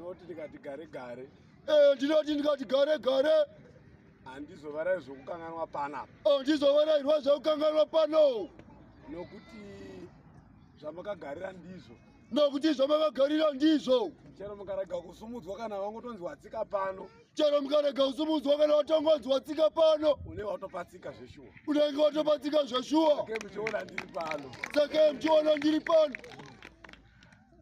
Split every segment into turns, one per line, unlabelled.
Unoti ndikati gare gare.
Ndinoti ndikati gare gare.
Handizovara zvokukanganwa panapa.
Handizovara zvokukanganwa pano.
Nokuti zvamakagarira ndizvo.
Nokuti zvamakagarira ndizvo.
Chero mukarega kusumudzwa kana wangotonzi watsika pano.
Chero mukarega kusumudzwa kana watongonzi watsika pano.
Unenge watopatsika zveshuwa.
Unenge watopatsika zveshuwa.
Saka muchiona ndiri pano.
Saka muchiona ndiri pano.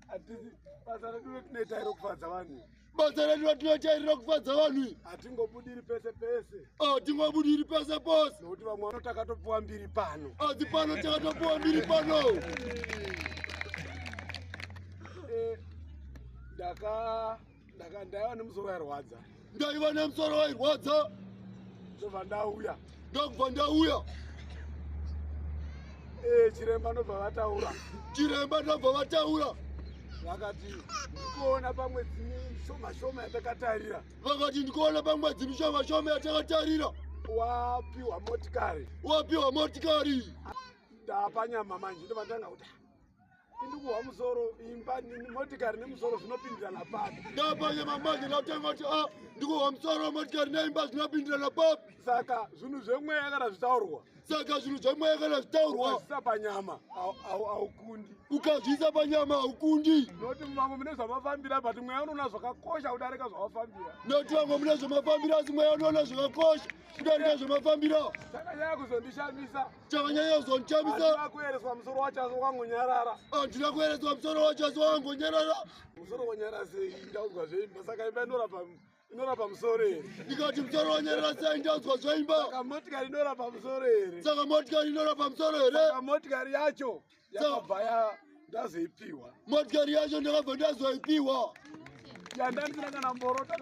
Hatisi basa redu retinoita rokufadza vanhu.
Basa redu retinoita rokufadza vanhu.
Hatingobudiri pese pese.
Hatingobudiri pese pese.
Nokuti vamwe vanotakatopuwa mbiri pano.
Asi pano takatopuwa mbiri pano.
Ndaiva nemusoro wairwadza.
Ndaiva nemusoro wairwadza.
Ndobva ndauya.
Ndobva ndauya.
Chiremba ndobva vataura.
Chiremba ndobva vataura.
Vakati ndikuona pamwedzi shoma shoma yatakatarira.
Vakati ndikuona pamwedzi mishoma shoma yatakatarira.
Wapiwa motikari.
Wapiwa motikari.
Ndapa nyama manje ndobva ndanga kuti ndikuwa musoro imba motikari nemusoro zvinopindirana papi.
Ndapa nyama manje ndotanga kuti ndikuwa musoro motikari neimba zvinopindirana papi.
Saka zvinhu zvemweya kana zvitaurwa.
Saka zvinhu zvemweya kana zvitaurwa.
Ukazviisa panyama haukundi.
Ukazviisa panyama haukundi.
Noti mumamwe mune zvamafambira but mweya unoona zvakakosha kudarika zvawafambira.
Noti vamwe mune zvamafambira asi mweya unoona zvakakosha kudarika zvamafambira.
Chakanyanya kuzondishamisa.
Chakanyanya kuzondishamisa.
Handina kuereswa musoro wacho asi wakangonyarara.
Handina kuereswa musoro wacho asi wakangonyarara.
Musoro wanyarara sei ndaudzwa zveimba saka imba inorapa musoro here.
Ndikati musoro wanyarara sei ndaudzwa zveimba.
Saka motikari inorapa musoro here.
Saka motikari inorapa musoro here.
Saka motikari yacho yakabva ndazoipiwa.
Motikari yacho ndakabva ndazoipiwa.
Yandandisina kana mborota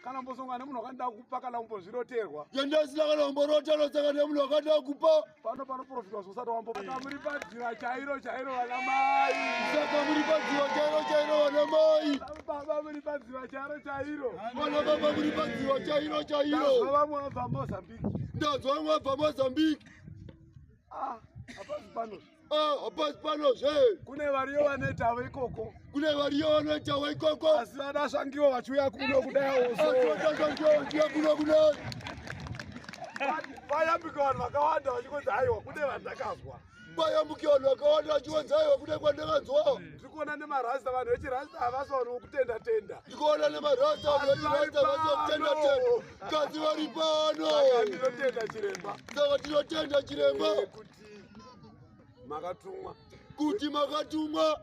kana mbosonga nemunhu wakanda kupa kana kumbozviroterwa.
Yandasina kana kumborota saka nemunhu wakanda kupa.
Pano panoprofitwa zvisati wambopa. Saka muri padziva chairo chairo vana mai.
Saka muri padziva chairo chairo vana mai.
Baba muri padziva chairo chairo.
Vana baba muri padziva chairo chairo.
Ndazva vamwe vabva Mozambique.
Ndazva vamwe vabva Mozambique.
Hapasi pano.
Hapasi pano zve.
Kune variyo vanoitawo ikoko.
Kune variyo vanoitawo ikoko.
Asi vadasvangiwa vachiuya kuno kudai oso.
Asi vadasvangiwa vachiuya kuno kudai.
Vayambika vanhu vakawanda vachikonzi haiwa kune vandakazwa.
Vayambika vanhu vakawanda vachikonzi haiwa kune kwandakazwa.
Ndikuona nemarasta vanhu vechirasta havasiwani kutenda tenda.
Ndikuona nemarasta vanhu vechirasta havasiwani kutenda tenda. Kasi vari pano.
Saka ndinotenda chiremba.
Saka ndinotenda chiremba.
Makatumwa.
Kuti makatumwa.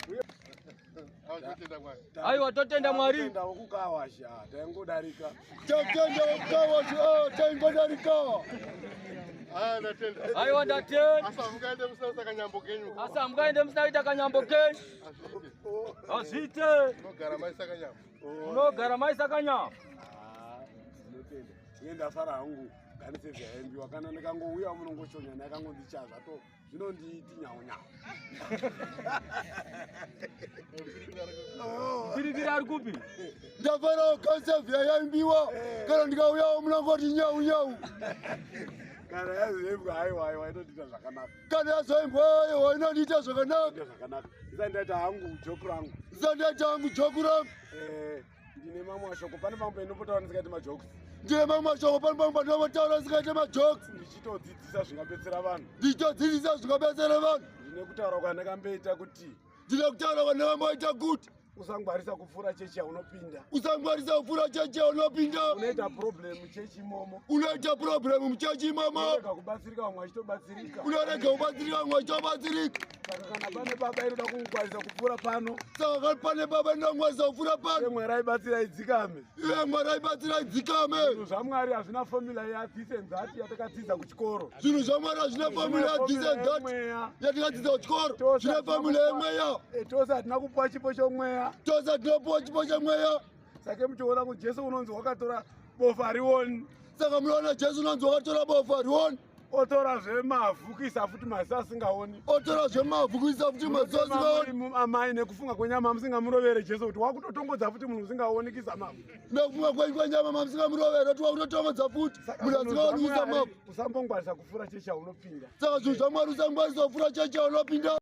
Aiwa totenda Mwari.
Totenda wokukawasha taingodarika.
Totenda wokukawasha taingodarika.
Aiwa ndatenda.
Asa mukaende musauta kanyambo kenyu.
Asa mukaende musauta kanyambo kenyu. Azite. Unogara maisa kanyambo.
Ndinotenda. Ndafara hangu. Kanise zvaimbiwa kana ndikangouya munongoshonyana yakangondichazva to zvinonditi nyawo nyawo.
Pirikira ari kupi?
Ndafara kanise yaimbiwa kana ndikauya munongoti nyawo nyawo.
Kana yazoimbwa haiwa inondita zvakanaka.
Kana yazoimbwa haiwa inondita zvakanaka.
Ndisandaita hangu joku rangu.
Ndisandaita hangu joku rangu.
Ndine mamwe mashoko pane pamwe inopotaura ndisikaite majokes.
Ndine mamwe mashoko pane pamwe panopotaura ndisikaite majokes.
Ndichitodzidzisa zvingabetsera vanhu.
Ndichitodzidzisa zvingabetsera vanhu.
Ndine kutaura kwandakamboita kuti.
Ndine kutaura kwandakamboita kuti.
Usangwarisa kupfuura chechi yaunopinda.
Usangwarisa kupfuura chechi yaunopinda.
Unoita problem chechi imomo.
Unoita problem muchechi imomo.
Unorega kubatsirika vamwe vachitobatsirika.
Unorega kubatsirika vamwe vachitobatsirika.
Saka kana pane baba inoda kungwarisa kupfuura pano.
Saka kana pane baba inoda kungwarisa kupfuura pano.
Mwari aibatsira idzikame.
Mwari aibatsira idzikame.
Zvinhu zvaMwari hazvina formula yathis and that yatakadzidza kuchikoro.
Zvinhu zvaMwari hazvina formula yathis and that yatakadzidza kuchikoro. Zvine formula yemweya.
Tose hatina kupuwa chipo chomweya.
Tose hatina kupuwa chipo chemweya.
Saka muchiona kuti Jesu unonzi wakatora bofa rioni.
Saka munoona Jesu unonzi wakatora bofa rioni.
Otora zvemavhu kuisa futi maziso asingaoni.
Otora zvemavhu kuisa futi maziso asingaoni.
Amai nekufunga kwenyama musingamurovere Jesu kuti wakutotongodza futi munhu usingaoni kuisa mavhu.
Nekufunga kwenyama musingamurovere kuti wakutotongodza futi munhu asingaoni kuisa mavhu.
Usambongwarisa kupfuura chechi yaunopinda.
Saka zvinhu zvaMwari usangwarisa kupfuura chechi yaunopinda.